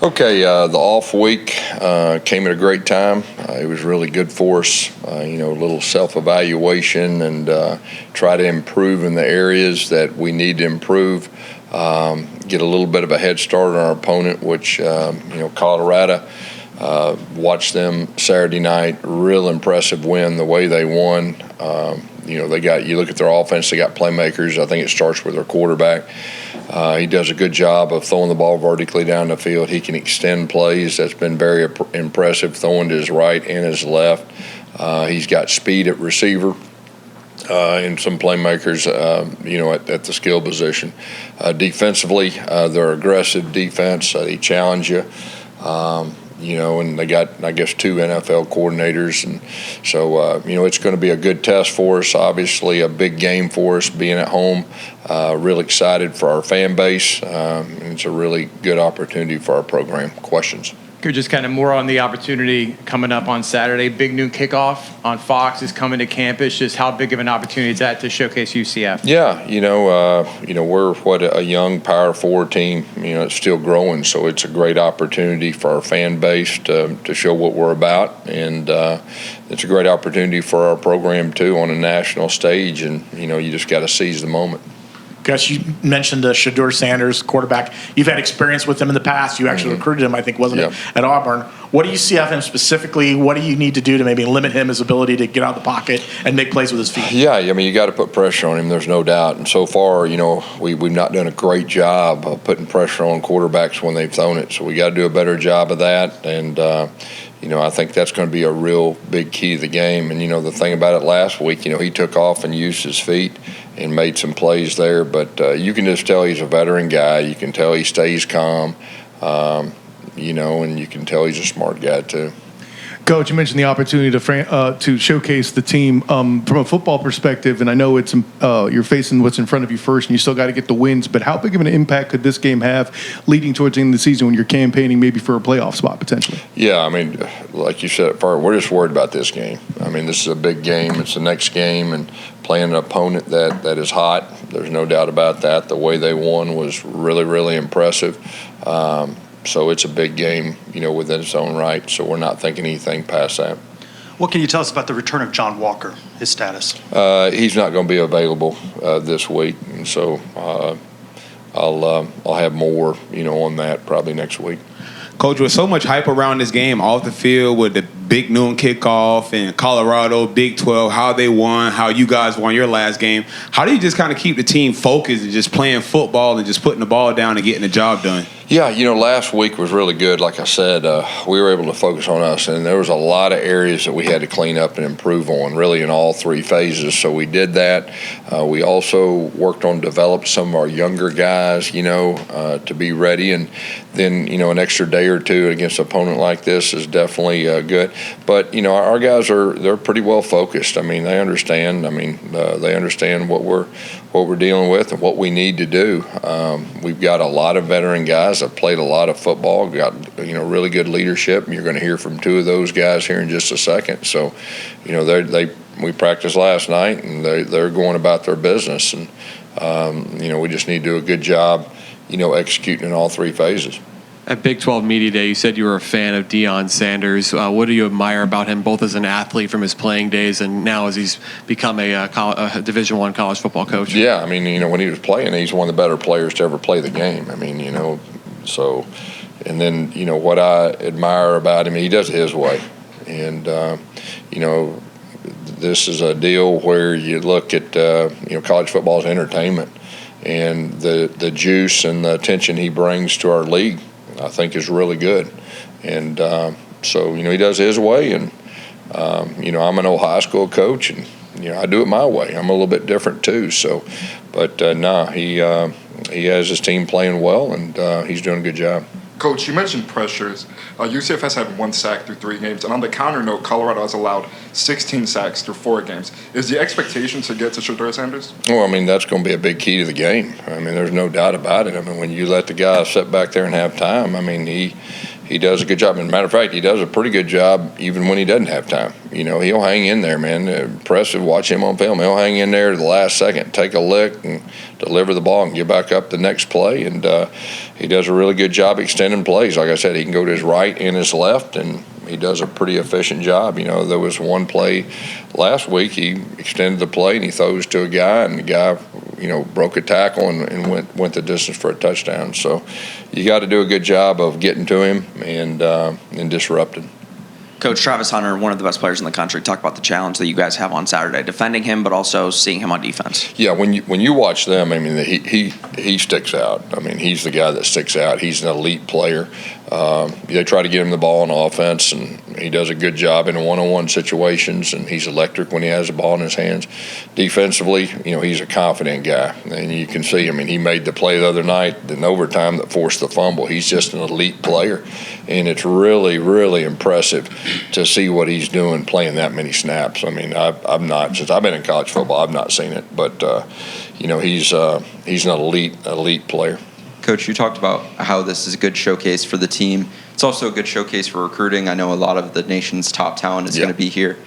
Okay, the off week came at a great time. It was really good for us. A little self-evaluation and try to improve in the areas that we need to improve. Get a little bit of a head start on our opponent, which Colorado. Watched them Saturday night. Real impressive win. The way they won. You look at their offense. They got playmakers. I think it starts with their quarterback. He does a good job of throwing the ball vertically down the field. He can extend plays. That's been very impressive, throwing to his right and his left. He's got speed at receiver and some playmakers, at the skill position. Defensively, they're aggressive defense. They challenge you. And they got, I guess, 2 NFL coordinators. And so, it's going to be a good test for us, obviously a big game for us being at home. Real excited for our fan base. And it's a really good opportunity for our program. Questions? Just kind of more on the opportunity coming up on Saturday. Big noon kickoff on Fox is coming to campus. Just how big of an opportunity is that to showcase UCF? Yeah, we're a young Power 4 team. It's still growing, so it's a great opportunity for our fan base to show what we're about, and it's a great opportunity for our program too on a national stage. And you just got to seize the moment. Gus, you mentioned Shedeur Sanders, quarterback. You've had experience with him in the past. You actually recruited him, I think, wasn't it, at Auburn? What do you see of him specifically? What do you need to do to maybe limit his ability to get out of the pocket and make plays with his feet? Yeah, you got to put pressure on him. There's no doubt. And so far, we've not done a great job of putting pressure on quarterbacks when they've thrown it. So we got to do a better job of that. And I think that's going to be a real big key to the game. And the thing about it last week, he took off and used his feet and made some plays there. But you can just tell he's a veteran guy. You can tell he stays calm, and you can tell he's a smart guy too. Coach, you mentioned the opportunity to showcase the team from a football perspective, and I know it's you're facing what's in front of you first, and you still got to get the wins. But how big of an impact could this game have leading towards the end of the season when you're campaigning maybe for a playoff spot potentially? Yeah, like you said, we're just worried about this game. This is a big game. It's the next game, and playing an opponent that is hot. There's no doubt about that. The way they won was really, really impressive. So it's a big game, within its own right. So we're not thinking anything past that. What can you tell us about the return of John Walker, his status? He's not going to be available this week, and so I'll have more, on that probably next week. Coach, with so much hype around this game off the field with the big noon kickoff and Colorado, Big 12, how they won, how you guys won your last game, how do you just kind of keep the team focused and just playing football and just putting the ball down and getting the job done? Yeah, last week was really good. Like I said, we were able to focus on us, and there was a lot of areas that we had to clean up and improve on, really in all 3 phases. So we did that. We also worked on developing some of our younger guys, to be ready. And then, an extra day or 2 against an opponent like this is definitely good. But, our guys they're pretty well focused. They understand. They understand what we're dealing with and what we need to do. We've got a lot of veteran guys that played a lot of football, got really good leadership, and you're going to hear from 2 of those guys here in just a second. So, we practiced last night, and they're going about their business, and we just need to do a good job, executing in all 3 phases. At Big 12 Media Day, you said you were a fan of Deion Sanders. What do you admire about him, both as an athlete from his playing days and now as he's become a Division I college football coach? Yeah, when he was playing, he's one of the better players to ever play the game. So, and then, what I admire about him, he does it his way. And, this is a deal where you look at, college football as entertainment, and the juice and the attention he brings to our league, I think, is really good. And so, he does his way. And, I'm an old high school coach, and, I do it my way. I'm a little bit different too. So, but he has his team playing well, and he's doing a good job. Coach, you mentioned pressures. UCF has had 1 sack through 3 games. And on the counter note, Colorado has allowed 16 sacks through 4 games. Is the expectation to get to Shedeur Sanders? Well, that's going to be a big key to the game. There's no doubt about it. When you let the guy sit back there and have time, he does a good job. And matter of fact, he does a pretty good job even when he doesn't have time. He'll hang in there, man. Impressive. Watch him on film. He'll hang in there to the last second, take a lick, and deliver the ball and get back up the next play. And he does a really good job extending plays. Like I said, he can go to his right and his left, and he does a pretty efficient job. There was one play last week, he extended the play and he throws to a guy, and the guy, broke a tackle and went the distance for a touchdown. So you got to do a good job of getting to him and disrupting. Coach Travis Hunter, one of the best players in the country, talk about the challenge that you guys have on Saturday, defending him, but also seeing him on defense. Yeah, when you watch them, I mean, he sticks out. I mean, he's the guy that sticks out. He's an elite player. They try to get him the ball on offense, and he does a good job in one-on-one situations, and he's electric when he has the ball in his hands. Defensively, he's a confident guy, and you can see, I mean, he made the play the other night in overtime that forced the fumble. He's just an elite player, and it's really, really impressive to see what he's doing playing that many snaps. I mean, I've not, since I've been in college football, I've not seen it, but he's an elite player. Coach, you talked about how this is a good showcase for the team. It's also a good showcase for recruiting. I know a lot of the nation's top talent is going to be here.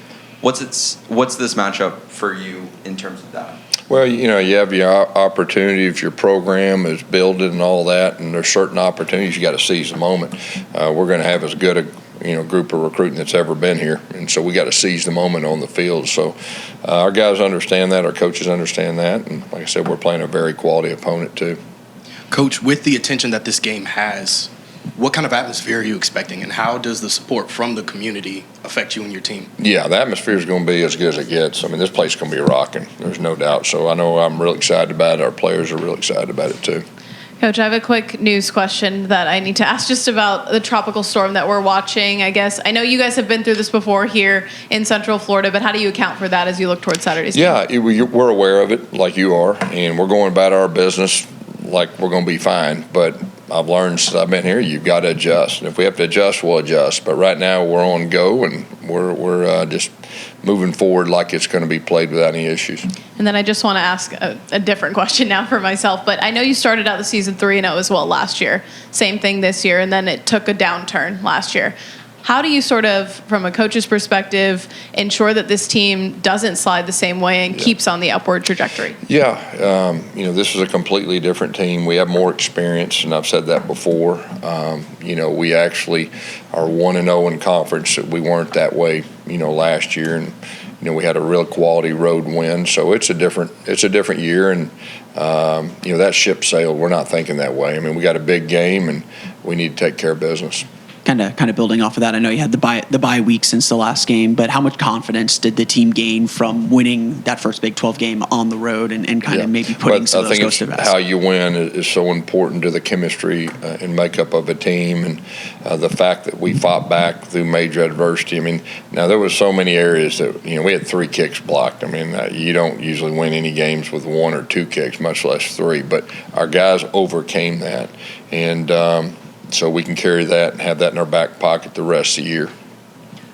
What's this matchup for you in terms of that? Well, you have your opportunity if your program is building and all that, and there's certain opportunities you got to seize the moment. We're going to have as good a group of recruiting that's ever been here, and so we got to seize the moment on the field. So our guys understand that, our coaches understand that, and like I said, we're playing a very quality opponent too. Coach, with the attention that this game has, what kind of atmosphere are you expecting, and how does the support from the community affect you and your team? Yeah, the atmosphere is going to be as good as it gets. I mean, this place is going to be rocking. There's no doubt. So I know I'm real excited about it. Our players are real excited about it too. Coach, I have a quick news question that I need to ask just about the tropical storm that we're watching. I guess I know you guys have been through this before here in Central Florida, but how do you account for that as you look towards Saturday's game? Yeah, we're aware of it like you are, and we're going about our business like we're going to be fine. But I've learned since I've been here, you've got to adjust. And if we have to adjust, we'll adjust. But right now we're on go, and we're just moving forward like it's going to be played without any issues. And then I just want to ask a different question now for myself. But I know you started out the season 3-0 as well last year. Same thing this year, and then it took a downturn last year. How do you sort of, from a coach's perspective, ensure that this team doesn't slide the same way and keeps on the upward trajectory? Yeah, this is a completely different team. We have more experience, and I've said that before. We actually are 1-0 in conference. We weren't that way, last year, and we had a real quality road win. So it's a different year, and that ship sailed. We're not thinking that way. I mean, we got a big game, and we need to take care of business. Kind of building off of that, I know you had the bye week since the last game, but how much confidence did the team gain from winning that first Big 12 game on the road and kind of maybe putting some of those goals to rest? How you win is so important to the chemistry and makeup of a team, and the fact that we fought back through major adversity. I mean, now there was so many areas that we had 3 kicks blocked. I mean, you don't usually win any games with 1 or 2 kicks, much less 3. But our guys overcame that, and so we can carry that and have that in our back pocket the rest of the year.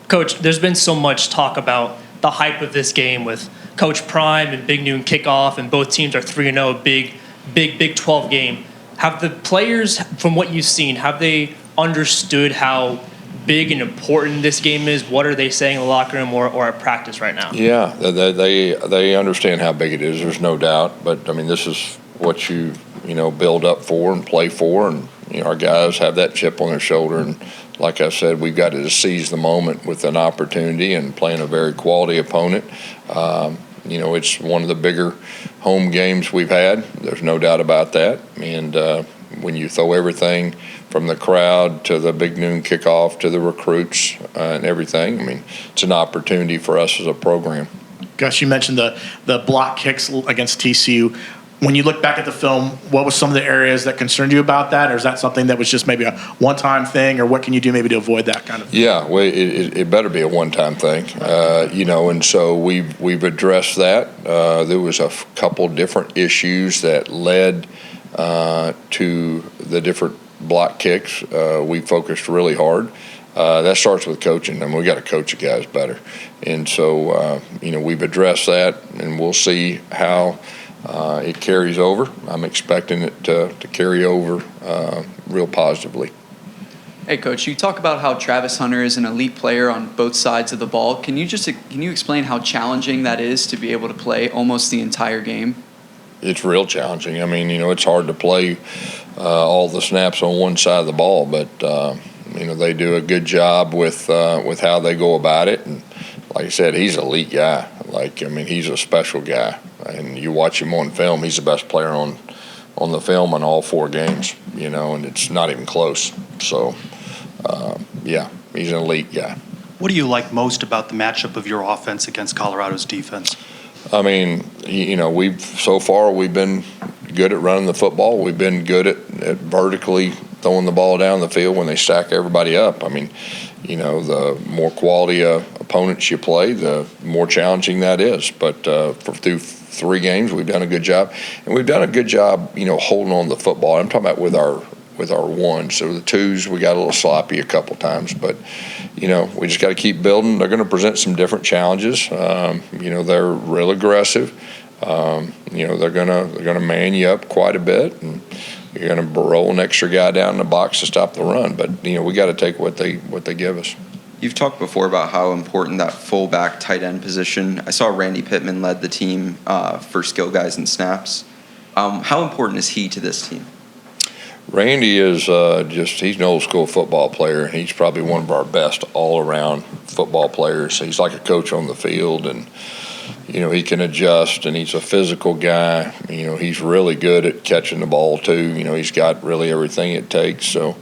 Coach, there's been so much talk about the hype of this game with Coach Prime and Big Noon kickoff, and both teams are 3-0, big 12 game. Have the players, from what you've seen, have they understood how big and important this game is? What are they saying in the locker room or at practice right now? Yeah, they understand how big it is. There's no doubt. But I mean, this is what you build up for and play for, and our guys have that chip on their shoulder. And like I said, we've got to seize the moment with an opportunity and playing a very quality opponent. It's one of the bigger home games we've had. There's no doubt about that. And when you throw everything from the crowd to the Big Noon kickoff to the recruits and everything, I mean, it's an opportunity for us as a program. Gus, you mentioned the block kicks against TCU. When you look back at the film, what was some of the areas that concerned you about that? Or is that something that was just maybe a one-time thing? Or what can you do maybe to avoid that kind of thing? Yeah, well, it better be a one-time thing, and so we've addressed that. There was a couple different issues that led to the different block kicks. We focused really hard. That starts with coaching. I mean, we got to coach the guys better. And so, we've addressed that, and we'll see how it carries over. I'm expecting it to carry over real positively. Hey, Coach, you talk about how Travis Hunter is an elite player on both sides of the ball. Can you explain how challenging that is to be able to play almost the entire game? It's real challenging. I mean, it's hard to play all the snaps on one side of the ball, but they do a good job with how they go about it. And like I said, he's an elite guy. He's a special guy. And you watch him on film, he's the best player on the film in all 4 games, and it's not even close. So, he's an elite guy. What do you like most about the matchup of your offense against Colorado's defense? I mean, we've been good at running the football. We've been good at vertically throwing the ball down the field when they stack everybody up. I mean, the more quality opponents you play, the more challenging that is. But through 3 games, we've done a good job, and we've done a good job, holding on to the football. I'm talking about with our ones. So the 2s, we got a little sloppy a couple times, but we just got to keep building. They're going to present some different challenges. They're real aggressive. They're gonna man you up quite a bit, and you're gonna roll an extra guy down in the box to stop the run. But we got to take what they give us. You've talked before about how important that fullback tight end position. I saw Randy Pittman led the team for skill guys and snaps. How important is he to this team? Randy is he's an old school football player. He's probably one of our best all around football players. He's like a coach on the field, and he can adjust, and he's a physical guy. He's really good at catching the ball too. He's got really everything it takes. So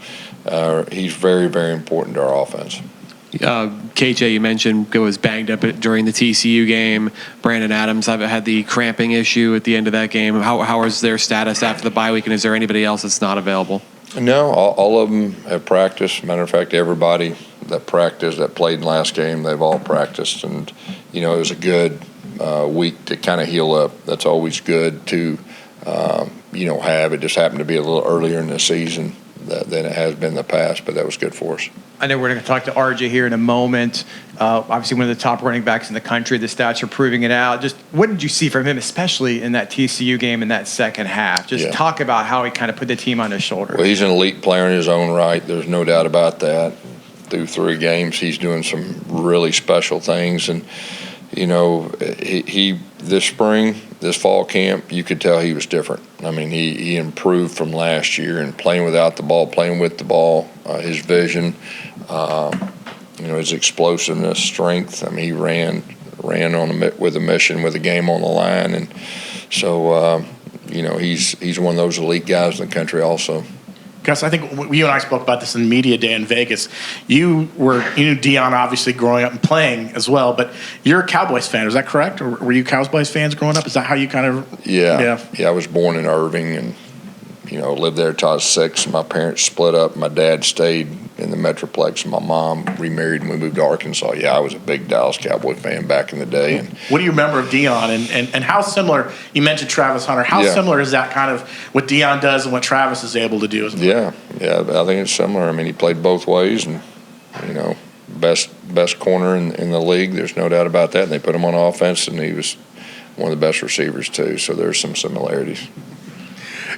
he's very, very important to our offense. KJ, you mentioned was banged up during the TCU game. Brandon Adams, I've had the cramping issue at the end of that game. How is their status after the bye week, and is there anybody else that's not available? No, all of them have practiced. Matter of fact, everybody that practiced, that played in last game, they've all practiced. And, it was a good week to kind of heal up. That's always good to, have. It just happened to be a little earlier in the season than it has been in the past, but that was good for us. I know we're going to talk to RJ here in a moment. Obviously, one of the top running backs in the country. The stats are proving it out. Just what did you see from him, especially in that TCU game in that second half? Just talk about how he kind of put the team on his shoulders. Well, he's an elite player in his own right. There's no doubt about that. Through 3 games, he's doing some really special things. And, he this spring, this fall camp, you could tell he was different. I mean, he improved from last year, and playing without the ball, playing with the ball, his vision, his explosiveness, strength. I mean, he ran with a mission, with a game on the line, and so he's one of those elite guys in the country also. Gus, I think you and I spoke about this in media day in Vegas. You knew Deion obviously growing up and playing as well, but you're a Cowboys fan. Is that correct? Or were you Cowboys fans growing up? Is that how you kind of? Yeah. I was born in Irving, and lived there till I was 6. My parents split up. My dad stayed in the Metroplex, and my mom remarried, and we moved to Arkansas. Yeah, I was a big Dallas Cowboy fan back in the day. And what do you remember of Deion, and how similar? You mentioned Travis Hunter. How similar is that kind of what Deion does and what Travis is able to do? Yeah, I think it's similar. I mean, he played both ways, and best corner in the league. There's no doubt about that. And they put him on offense, and he was one of the best receivers too. So there's some similarities.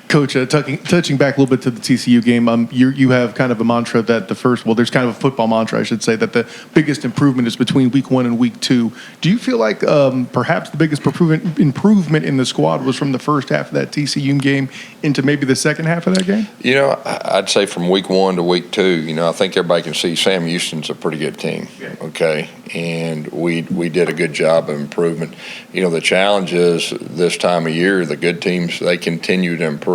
Coach, touching back a little bit to the TCU game, you have kind of a mantra that there's kind of a football mantra, I should say, that the biggest improvement is between week 1 and week 2. Do you feel like perhaps the biggest improvement in the squad was from the first half of that TCU game into maybe the second half of that game? I'd say from week 1 to week 2, I think everybody can see Sam Houston's a pretty good team, okay? And we did a good job of improvement. The challenge is this time of year, the good teams, they continue to improve.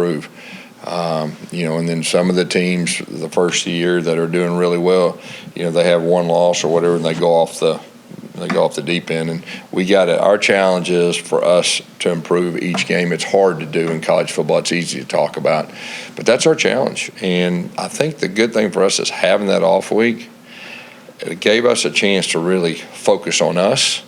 And then some of the teams the first year that are doing really well, they have one loss or whatever, and they go off the deep end. And our challenge is for us to improve each game. It's hard to do in college football. It's easy to talk about, but that's our challenge. And I think the good thing for us is having that off week. It gave us a chance to really focus on us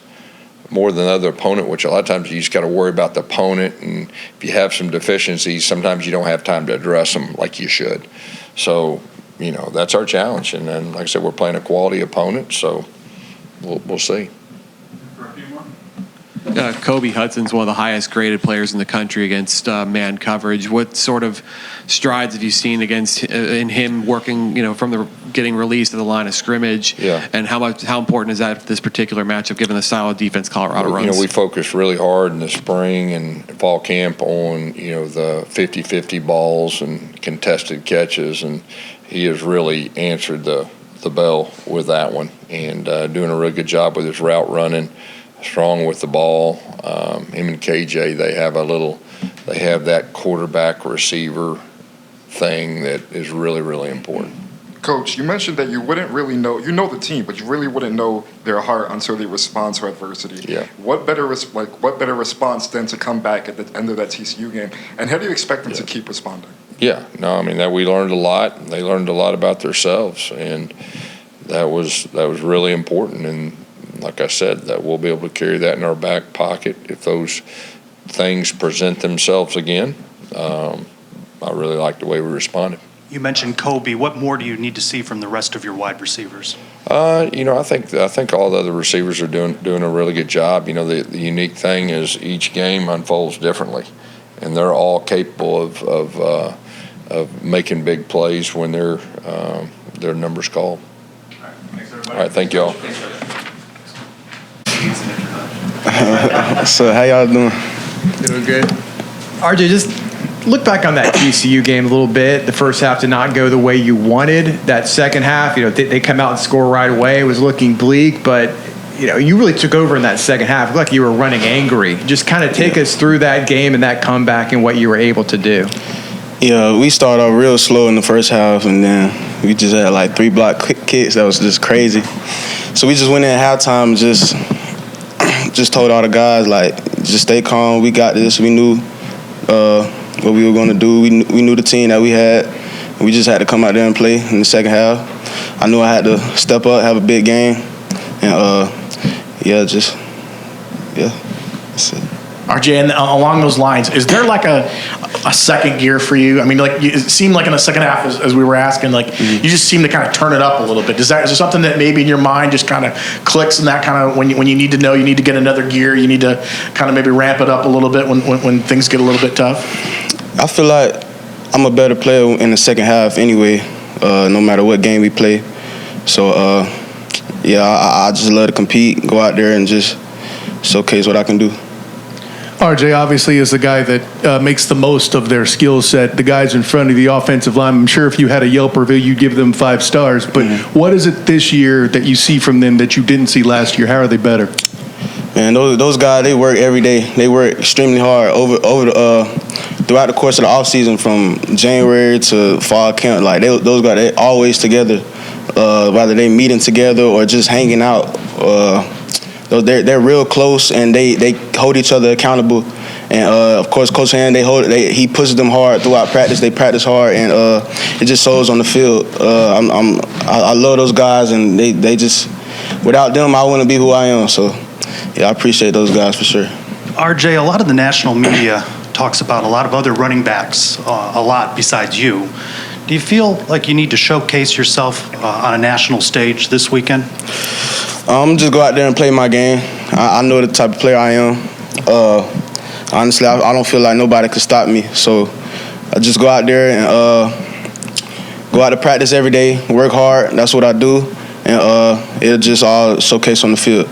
more than the other opponent, which a lot of times you just got to worry about the opponent, and if you have some deficiencies, sometimes you don't have time to address them like you should. So, that's our challenge. And then, like I said, we're playing a quality opponent, so we'll see. Kobe Hudson's one of the highest graded players in the country against man coverage. What sort of strides have you seen in him working, from the getting released at the line of scrimmage. Yeah. And how important is that for this particular matchup, given the solid defense Colorado runs? We focused really hard in the spring and fall camp on, the 50-50 balls and contested catches, and he has really answered the bell with that one, and doing a really good job with his route running, strong with the ball. Him and KJ, they have that quarterback receiver thing that is really, really important. Coach, you mentioned that you wouldn't really know the team, but you really wouldn't know their heart until they respond to adversity. Yeah. What better response than to come back at the end of that TCU game? And how do you expect them to keep responding? Yeah, no, I mean that we learned a lot. They learned a lot about themselves, and that was really important. And like I said, that we'll be able to carry that in our back pocket if those things present themselves again. I really like the way we responded. You mentioned Kobe. What more do you need to see from the rest of your wide receivers? I think all the other receivers are doing a really good job. The unique thing is each game unfolds differently, and they're all capable of making big plays when their number's called. All right, thank y'all. So how y'all doing? Doing good. RJ, just look back on that TCU game a little bit. The first half did not go the way you wanted. That second half, they come out and score right away. It was looking bleak, but you really took over in that second half. It looked like you were running angry. Just kind of take us through that game and that comeback and what you were able to do. Yeah, we started off real slow in the first half, and then we just had like 3 block quick kicks. That was just crazy. So we just went in at halftime, just told all the guys, like, just stay calm. We got this. We knew what we were going to do. We knew the team that we had. We just had to come out there and play in the second half. I knew I had to step up, have a big game, and that's it. RJ, and along those lines, is there like a second gear for you? I mean, like it seemed like in the second half, as we were asking, like you just seem to kind of turn it up a little bit. Is there something that maybe in your mind just kind of clicks in that kind of when you need to know you need to get another gear, you need to kind of maybe ramp it up a little bit when things get a little bit tough? I feel like I'm a better player in the second half anyway, no matter what game we play. So, I just love to compete, go out there and just showcase what I can do. RJ obviously is the guy that makes the most of their skill set. The guys in front of the offensive line, I'm sure if you had a Yelp review, you'd give them 5 stars. But what is it this year that you see from them that you didn't see last year? How are they better? Man, those guys, they work every day. They work extremely hard throughout the course of the offseason, from January to fall camp. Like those guys, they always together, whether they meeting together or just hanging out. They're real close, and they hold each other accountable. And of course, Coach Hand, he pushes them hard throughout practice. They practice hard, and it just shows on the field. I love those guys, and they just, without them, I wouldn't be who I am. So, yeah, I appreciate those guys for sure. RJ, a lot of the national media talks about a lot of other running backs, a lot besides you. Do you feel like you need to showcase yourself on a national stage this weekend? Just go out there and play my game. I know the type of player I am. Honestly, I don't feel like nobody could stop me. So I just go out there and go out to practice every day, work hard. That's what I do. And it'll just all showcase on the field.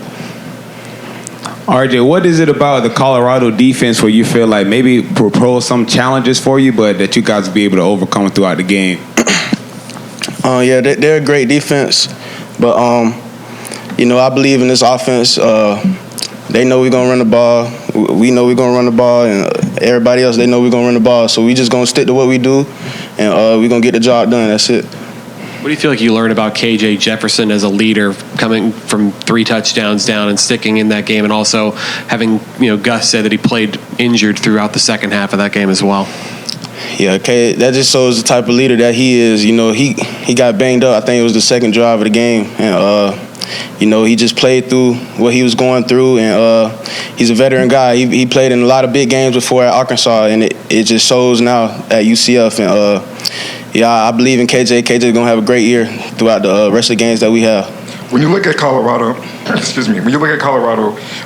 RJ, what is it about the Colorado defense where you feel like maybe propose some challenges for you, but that you guys will be able to overcome throughout the game? They're a great defense. But, I believe in this offense. They know we're going to run the ball. We know we're going to run the ball. And everybody else, they know we're going to run the ball. So we just going to stick to what we do, and we're going to get the job done. That's it. What do you feel like you learned about KJ Jefferson as a leader, coming from 3 touchdowns down and sticking in that game, and also having, Gus said that he played injured throughout the second half of that game as well? Yeah, okay, that just shows the type of leader that he is. He got banged up. I think it was the second drive of the game, and he just played through what he was going through, and he's a veteran guy. He played in a lot of big games before at Arkansas, and it just shows now at UCF. And I believe in KJ. KJ's gonna have a great year throughout the rest of the games that we have. When you look at Colorado,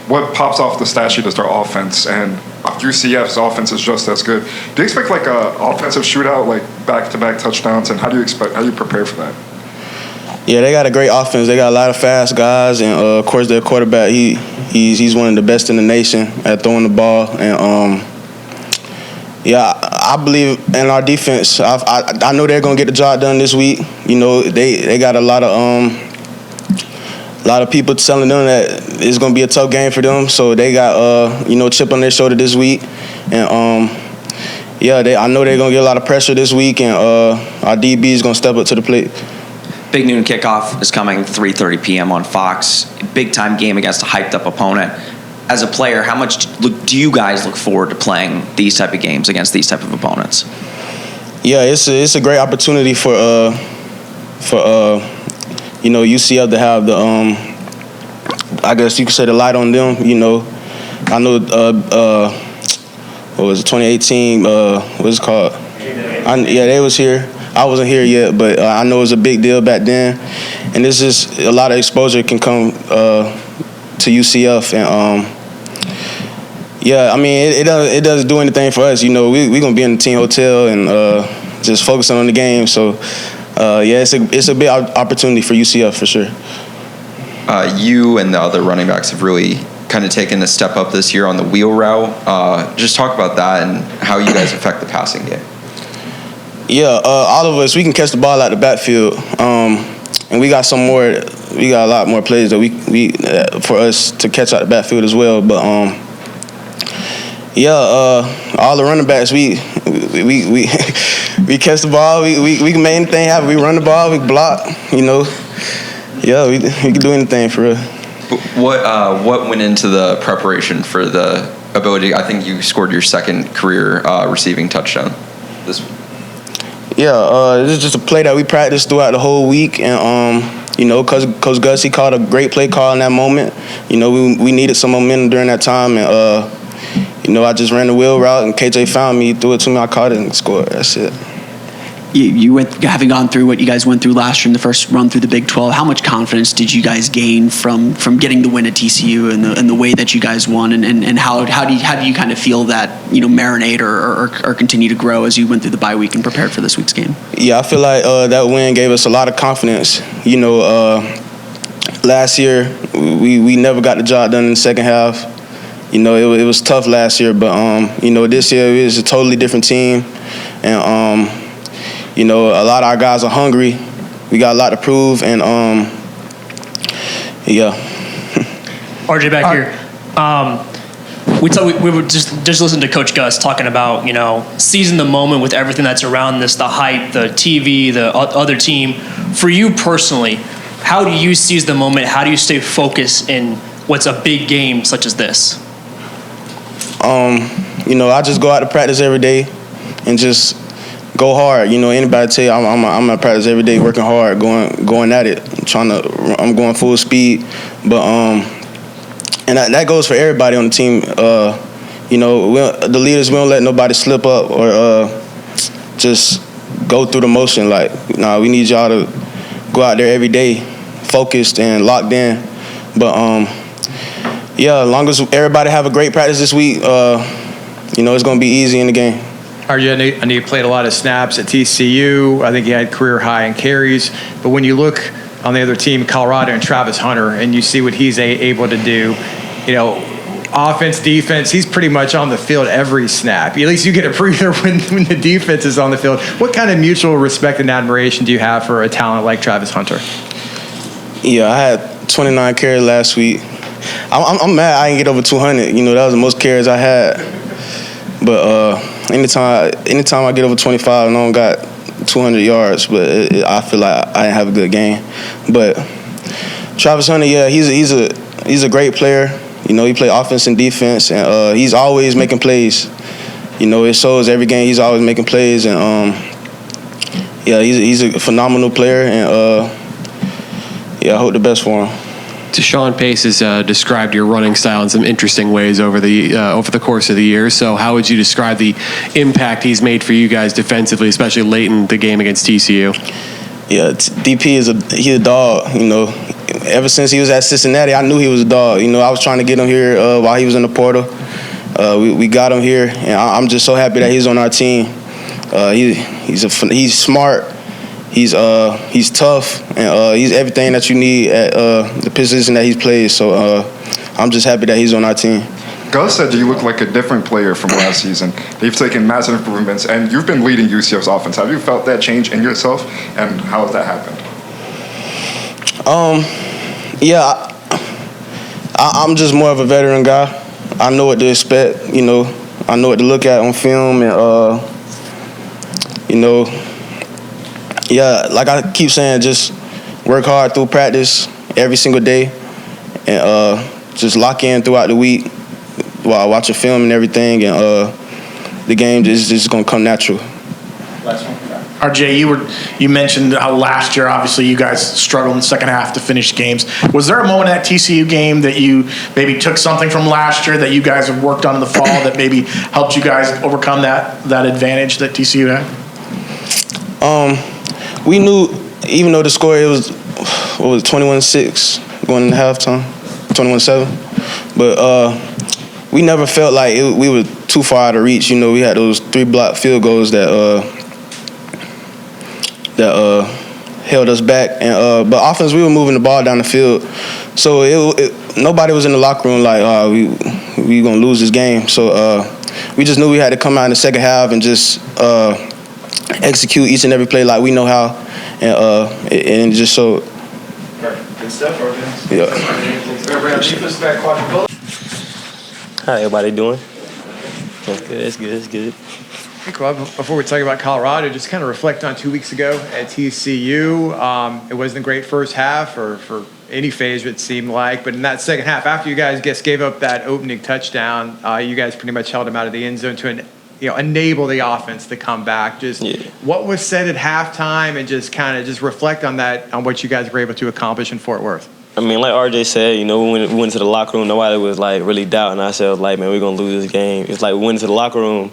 what pops off the stat sheet is their offense, and UCF's offense is just as good. Do you expect like a offensive shootout, like back-to-back touchdowns, and how do you prepare for that? Yeah, they got a great offense. They got a lot of fast guys, and of course their quarterback. He's one of the best in the nation at throwing the ball. And yeah, I believe in our defense. I know they're gonna get the job done this week. You know, they got a lot of people telling them that it's gonna be a tough game for them. So they got chip on their shoulder this week, and yeah, I know they're gonna get a lot of pressure this week, and our DB is gonna step up to the plate. Big noon kickoff is coming 3:30 p.m. on Fox. Big time game against a hyped up opponent. As a player, how much do you guys look forward to playing these type of games against these type of opponents? Yeah, it's a great opportunity for UCF to have the I guess you could say the light on them. You know, I know what was it, 2018? What's it called? Yeah, they was here. I wasn't here yet, but I know it was a big deal back then, and this is a lot of exposure can come to UCF, and yeah, I mean it doesn't do anything for us. You know, we gonna be in the team hotel and just focusing on the game. So yeah, it's a big opportunity for UCF for sure. You and the other running backs have really kind of taken a step up this year on the wheel route. Just talk about that and how you guys affect the passing game. Yeah, all of us, we can catch the ball out the backfield, and we got a lot more plays that we for us to catch out the backfield as well. But yeah, all the running backs, we catch the ball, we can make anything happen. We run the ball, we block, you know. Yeah, we can do anything for real. What went into the preparation for the ability? I think you scored your second career receiving touchdown this week. Yeah, this is just a play that we practiced throughout the whole week, and you know, Coach Gus, he called a great play call in that moment. You know, we needed some momentum during that time, and you know, I just ran the wheel route, and KJ found me, threw it to me, I caught it and scored. That's it. You went, having gone through what you guys went through last year in the first run through the Big 12, how much confidence did you guys gain from getting the win at TCU and the way that you guys won, and how do you kind of feel that, you know, marinate or continue to grow as you went through the bye week and prepared for this week's game? Yeah, I feel like that win gave us a lot of confidence. You know, last year we never got the job done in the second half. You know, it was tough last year, but you know, this year it was a totally different team, and you know, a lot of our guys are hungry. We got a lot to prove, and yeah. RJ back here. We were just listening to Coach Gus talking about, you know, seizing the moment with everything that's around this, the hype, the TV, the other team. For you personally, how do you seize the moment? How do you stay focused in what's a big game such as this? You know, I just go out to practice every day and just go hard. You know, anybody tell you I'm at practice every day, working hard, going at it, I'm going full speed. But and that goes for everybody on the team. You know, the leaders, we don't let nobody slip up or just go through the motion. Like, nah, we need y'all to go out there every day, focused and locked in. But yeah, as long as everybody have a great practice this week, you know, it's gonna be easy in the game. RJ, I know you played a lot of snaps at TCU. I think you had career high in carries. But when you look on the other team, Colorado and Travis Hunter, and you see what he's able to do, you know, offense, defense, he's pretty much on the field every snap. At least you get a breather when the defense is on the field. What kind of mutual respect and admiration do you have for a talent like Travis Hunter? Yeah, I had 29 carries last week. I'm mad I didn't get over 200. You know, that was the most carries I had. But anytime I get over 25, I don't got 200 yards, but I feel like I didn't have a good game. But Travis Hunter, yeah, he's a great player. You know, he plays offense and defense, and he's always making plays. You know, it shows every game he's always making plays, and yeah, he's a phenomenal player, and yeah, I hope the best for him. Deshaun Pace has described your running style in some interesting ways over the course of the year. So how would you describe the impact he's made for you guys defensively, especially late in the game against TCU? Yeah, DP he's a dog. You know, ever since he was at Cincinnati, I knew he was a dog. You know, I was trying to get him here while he was in the portal. We got him here, and I'm just so happy that he's on our team. He's smart. He's tough, and he's everything that you need at the position that he's played. So I'm just happy that he's on our team. Gus said you look like a different player from last season. You've taken massive improvements, and you've been leading UCF's offense. Have you felt that change in yourself, and how has that happened? Yeah, I'm just more of a veteran guy. I know what to expect, you know. I know what to look at on film, and, you know, yeah, like I keep saying, just work hard through practice every single day, and just lock in throughout the week while I watch a film and everything, and the game is just going to come natural. Last one. RJ, you mentioned how last year, obviously, you guys struggled in the second half to finish games. Was there a moment in that TCU game that you maybe took something from last year that you guys have worked on in the fall that maybe helped you guys overcome that advantage that TCU had? We knew, even though the score, it was, 21-6 going into halftime, 21-7. But we never felt like we were too far out of reach. You know, we had those 3 block field goals that held us back, and but offense, we were moving the ball down the field, so nobody was in the locker room like, we gonna lose this game. So we just knew we had to come out in the second half and just execute each and every play like we know how, and it just showed. Good stuff, RJ. Yeah. How everybody doing? That's good. It's good. It's good. Hey, Claude, before we talk about Colorado, just kind of reflect on 2 weeks ago at TCU. It wasn't a great first half or for any phase, it seemed like. But in that second half, after you guys gave up that opening touchdown, you guys pretty much held them out of the end zone to enable the offense to come back. What was said at halftime, and just reflect on that, on what you guys were able to accomplish in Fort Worth. I mean, like RJ said, we went into the locker room. Nobody was like really doubting ourselves. Like, man, we're gonna lose this game. It's like we went into the locker room,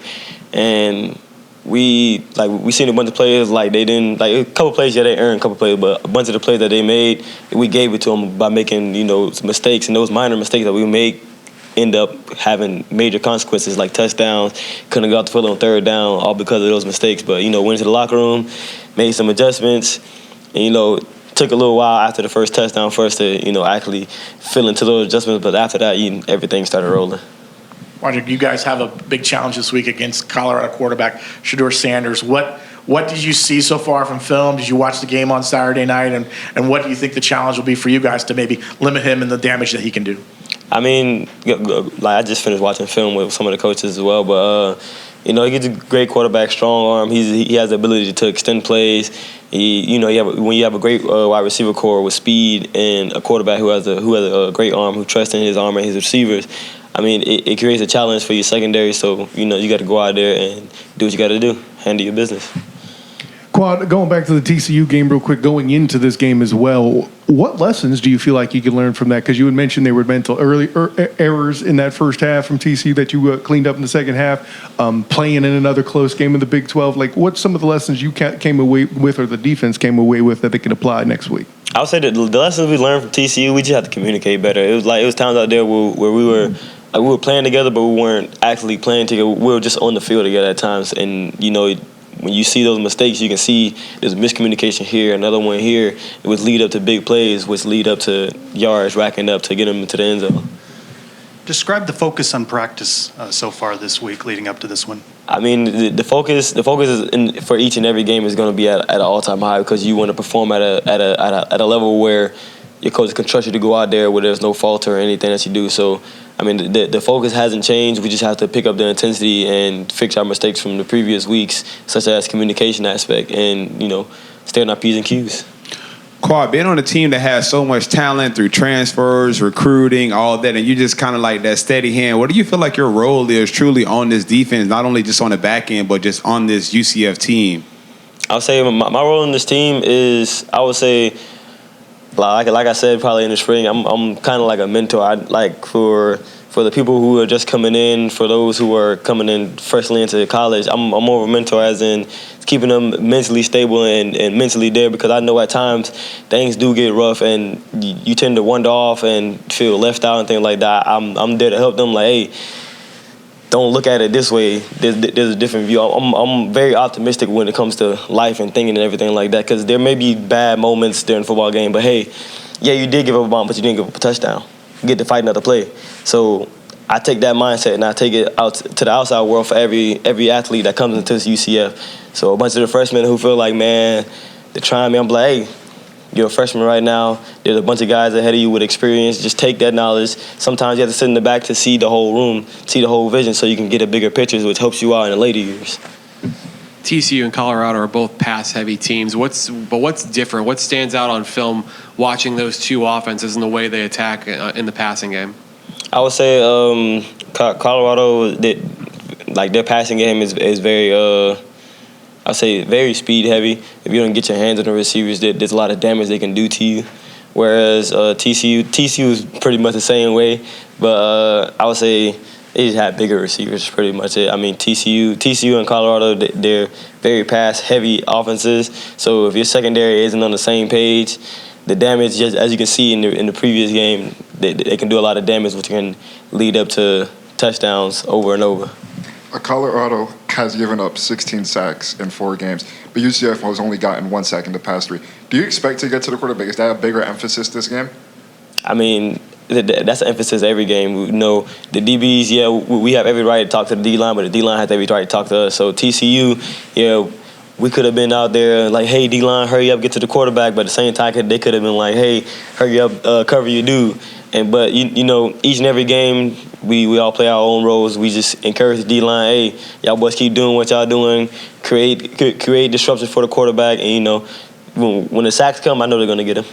and we seen a bunch of players like they didn't like a couple plays. Yeah, they earned a couple plays, but a bunch of the plays that they made, we gave it to them by making some mistakes, and those minor mistakes that we make end up having major consequences like touchdowns. Couldn't have got the field on third down, all because of those mistakes. But went into the locker room, made some adjustments, and took a little while after the first touchdown for us to actually fill into those adjustments. But after that, everything started rolling. Roger, you guys have a big challenge this week against Colorado quarterback Shedeur Sanders. What did you see so far from film? Did you watch the game on Saturday night? And what do you think the challenge will be for you guys to maybe limit him and the damage that he can do? I mean, I just finished watching film with some of the coaches as well, but he's a great quarterback, strong arm. He has the ability to extend plays. When you have a great wide receiver core with speed and a quarterback who has a great arm, who trusts in his arm and his receivers, I mean, it creates a challenge for your secondary. So you got to go out there and do what you got to do, handle your business. Quad, going back to the TCU game real quick, going into this game as well, what lessons do you feel like you can learn from that? Because you had mentioned there were mental errors in that first half from TCU that you cleaned up in the second half, playing in another close game in the Big 12. Like, what's some of the lessons you came away with, or the defense came away with, that they can apply next week? I would say that the lessons we learned from TCU, we just have to communicate better. It was times out there where we were playing together, but we weren't actually playing together. We were just on the field together at times, and when you see those mistakes, you can see there's miscommunication here, another one here. It would lead up to big plays, which lead up to yards racking up to get them into the end zone. Describe the focus on practice so far this week leading up to this one. I mean, the focus is for each and every game is going to be at an all-time high, because you want to perform at a level where your coach can trust you to go out there where there's no falter or anything that you do. So, I mean, the focus hasn't changed. We just have to pick up the intensity and fix our mistakes from the previous weeks, such as communication aspect, and stay on our P's and Q's. Quad, being on a team that has so much talent through transfers, recruiting, all that, and you just kind of like that steady hand, what do you feel like your role is truly on this defense, not only just on the back end, but just on this UCF team? I would say my role in this team is, I would say, like I said, probably in the spring, I'm kind of like a mentor. I like for the people who are just coming in, for those who are coming in freshly into college, I'm more of a mentor, as in keeping them mentally stable and mentally there, because I know at times things do get rough and you tend to wander off and feel left out and things like that. I'm there to help them, like, hey, don't look at it this way. There's a different view. I'm very optimistic when it comes to life and thinking and everything like that, because there may be bad moments during a football game, but hey, yeah, you did give up a bomb, but you didn't give up a touchdown. You get to fight another play. So I take that mindset and I take it out to the outside world for every athlete that comes into this UCF. So a bunch of the freshmen who feel like, man, they're trying me, I'm like, hey, you're a freshman right now. There's a bunch of guys ahead of you with experience. Just take that knowledge. Sometimes you have to sit in the back to see the whole room, see the whole vision, so you can get a bigger picture, which helps you out in the later years. TCU and Colorado are both pass-heavy teams. What's different? What stands out on film watching those two offenses and the way they attack in the passing game? I would say Colorado, their passing game is very, I'd say very speed heavy. If you don't get your hands on the receivers, there's a lot of damage they can do to you. Whereas TCU is pretty much the same way, but I would say they just have bigger receivers, pretty much it. I mean, TCU and Colorado, they're very pass-heavy offenses. So if your secondary isn't on the same page, the damage, just as you can see in the previous game, they can do a lot of damage, which can lead up to touchdowns over and over. Colorado has given up 16 sacks in 4 games, but UCF has only gotten 1 sack in the past 3. Do you expect to get to the quarterback? Is that a bigger emphasis this game? I mean, that's an emphasis every game. We know the DBs, yeah, we have every right to talk to the D-line, but the D-line has every right to talk to us. So TCU, yeah, we could have been out there like, hey, D-line, hurry up, get to the quarterback. But at the same time, they could have been like, hey, hurry up, cover your dude. But you know, each and every game, we all play our own roles. We just encourage the D-line, hey, y'all boys keep doing what y'all doing, create disruption for the quarterback, and, you know, when the sacks come, I know they're going to get them.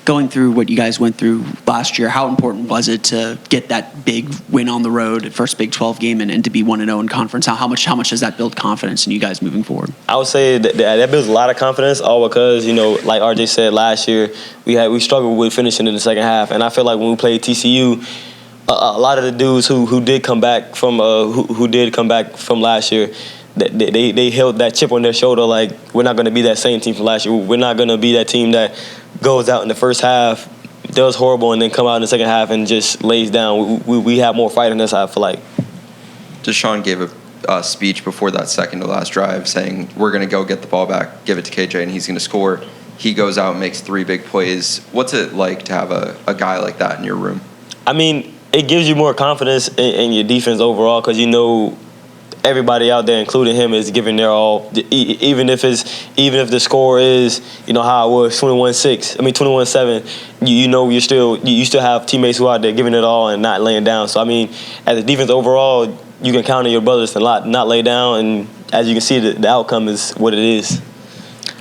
Going through what you guys went through last year, how important was it to get that big win on the road, first Big 12 game, and to be 1-0 in conference? How much does that build confidence in you guys moving forward? I would say that builds a lot of confidence, all because, you know, like RJ said last year, we struggled with finishing in the second half, and I feel like when we played TCU, a lot of the dudes who did come back from last year, they held that chip on their shoulder, like, we're not going to be that same team from last year. We're not going to be that team that goes out in the first half, does horrible, and then come out in the second half and just lays down. We have more fight in this, I feel like. Deshaun gave a speech before that second to last drive saying, we're going to go get the ball back, give it to KJ, and he's going to score. He goes out and makes 3 big plays. What's it like to have a guy like that in your room? I mean, it gives you more confidence in your defense overall, because you know everybody out there, including him, is giving their all. Even if the score is, you know, how it was 21-7, you know you still have teammates who are out there giving it all and not laying down. So I mean, as a defense overall, you can count on your brothers to not lay down, and as you can see, the outcome is what it is.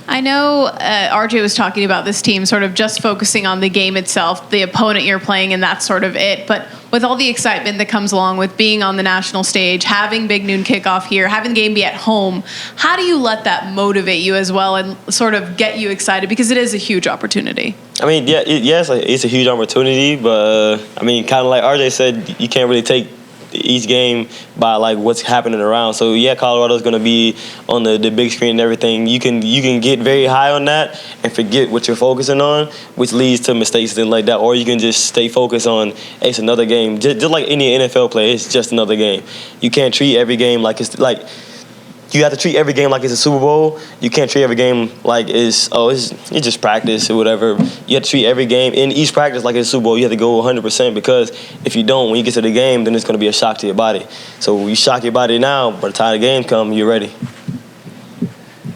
I know RJ was talking about this team sort of just focusing on the game itself, the opponent you're playing, and that's sort of it. But with all the excitement that comes along with being on the national stage, having big noon kickoff here, having the game be at home, how do you let that motivate you as well and sort of get you excited? Because it is a huge opportunity. I mean, it's a huge opportunity, but I mean, kind of like RJ said, you can't really take each game by like what's happening around. So yeah, Colorado's going to be on the big screen and everything. You can get very high on that and forget what you're focusing on, which leads to mistakes and like that. Or you can just stay focused on, hey, it's another game. Just like any NFL player, it's just another game. You can't treat every game like it's like. You have to treat every game like it's a Super Bowl. You can't treat every game like it's just practice or whatever. You have to treat every game in each practice like it's a Super Bowl. You have to go 100%, because if you don't, when you get to the game, then it's going to be a shock to your body. So you shock your body now, by the time the game comes, you're ready.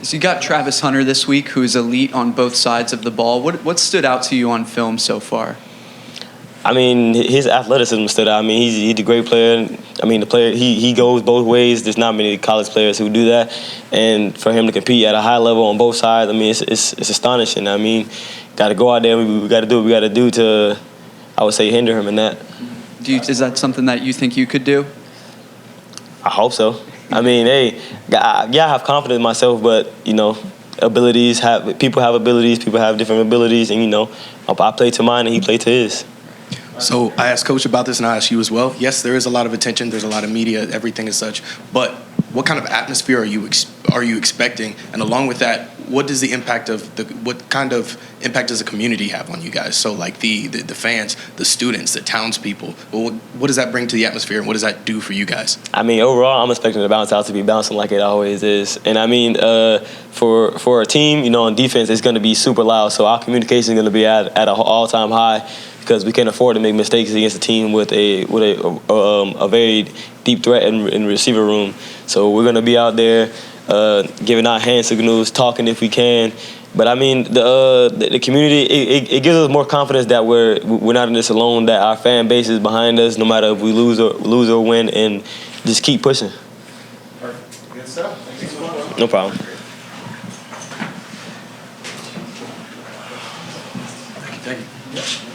So you got Travis Hunter this week, who's elite on both sides of the ball. What stood out to you on film so far? I mean, his athleticism stood out. I mean, he's a great player. I mean, the player, he goes both ways. There's not many college players who do that. And for him to compete at a high level on both sides, I mean, it's astonishing. I mean, got to go out there. We got to do what we got to do to, I would say, hinder him in that. Is that something that you think you could do? I hope so. I mean, hey, I have confidence in myself, but, you know, people have abilities, people have different abilities, and, you know, I play to mine and he played to his. So I asked Coach about this, and I asked you as well. Yes, there is a lot of attention. There's a lot of media, everything is such. But what kind of atmosphere are you expecting? And along with that, what does the impact of what kind of impact does the community have on you guys? So like the fans, the students, the townspeople. Well, what does that bring to the atmosphere, and what does that do for you guys? I mean, overall, I'm expecting the bounce out to be bouncing like it always is. And I mean, for a team, you know, on defense, it's going to be super loud. So our communication is going to be at an all-time high because we can't afford to make mistakes against a team with a very deep threat in receiver room. So we're going to be out there giving out hand signals, talking if we can. But I mean, the community, it gives us more confidence that we're not in this alone. That our fan base is behind us, no matter if we lose or win, and just keep pushing. Perfect. Good stuff. Thank you so much. No problem. Thank you.